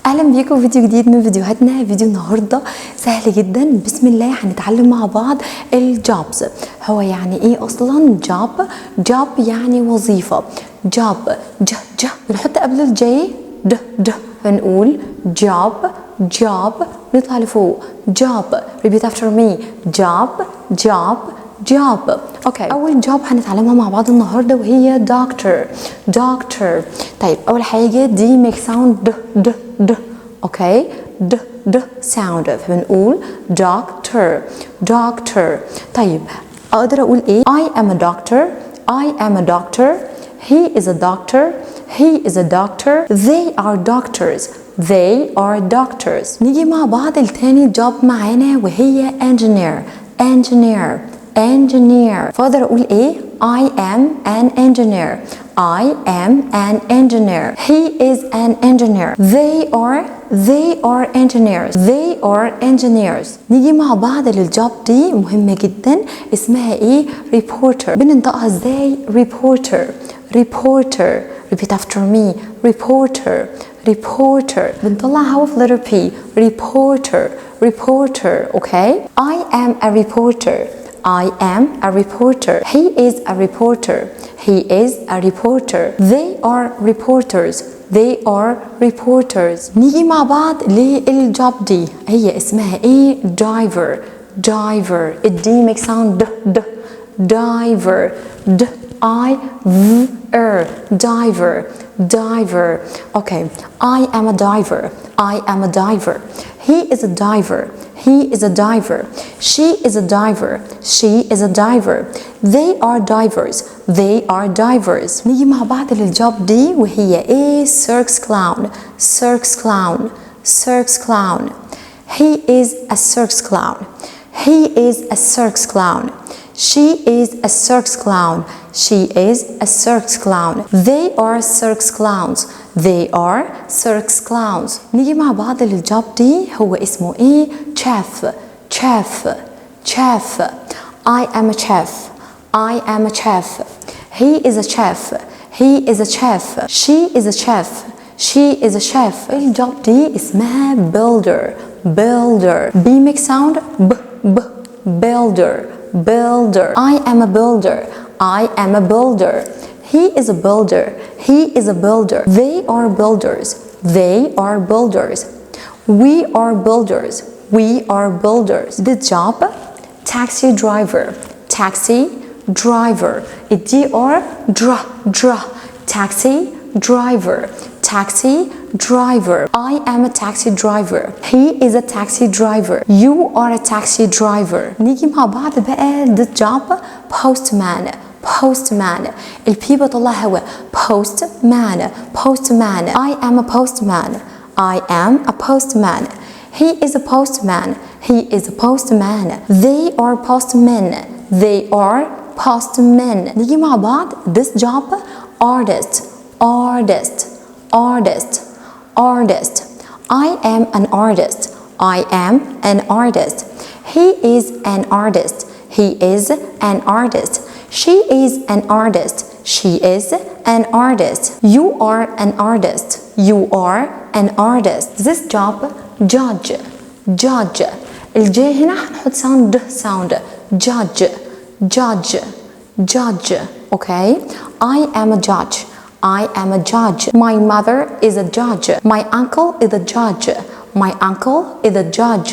اهلا بيكم في فيديو جديد من فيديوهاتنا. فيديو النهارده سهل جدا، بسم الله هنتعلم مع بعض الجوبز. هو يعني ايه اصلا جوب يعني وظيفه. جوب ج بنحط قبل الجي د فنقول جوب نطلع لفوق. جوب repeat after me. جوب اوكي. اول جوب هنتعلمها مع بعض النهارده وهي دكتور. طيب اول حاجه دي ميك ساوند د اوكي. د ساوند فبنقول دكتور. طيب اقدر اقول ايه؟ I am a doctor. He is a doctor. They are doctors. نيجي مع بعض التاني جوب معانا وهي engineer. فاقدر اقول ايه؟ I am an engineer. He is an engineer. They are engineers. نيجي مع بعض للجوب دي مهمة جدا، اسمها ايه؟ reporter. بننطقها ازاي؟ reporter. repeat after me. reporter. بنطلعها في letter P. reporter. okay. I am a reporter. He is a reporter. They are reporters. نيجي مع بعض للجوب دي، هي اسمها ايه؟ driver. الدي ميك ساوند د driver. diver. Okay. I am a diver. He is a diver. She is a diver. They are divers. نيجي مع بعض للجوب دي وهي ايه؟ circus clown. He is a circus clown. She is a circus clown. They are circus clowns. نيجي مع بعض للجوب دي، هو اسمه ايه؟ chef. I am a chef. He is a chef. She is a chef. الجوب دي اسمها builder. بي ميك ساوند ب builder. I am a builder. He is a builder. They are builders. We are builders. The job taxi driver. الدي ار dra. taxi driver. I am a taxi driver. He is a taxi driver. You are a taxi driver. نيجي مع بعض بقى the job postman. البي بطلع هوا. postman. I am a postman. He is a postman. They are postmen. نيجي مع بعض this job artist. I am an artist. He is an artist. She is an artist. You are an artist. This job judge. الجي هنا هنحط ساوند judge. Okay. I am a judge. My mother is a judge. My uncle is a judge.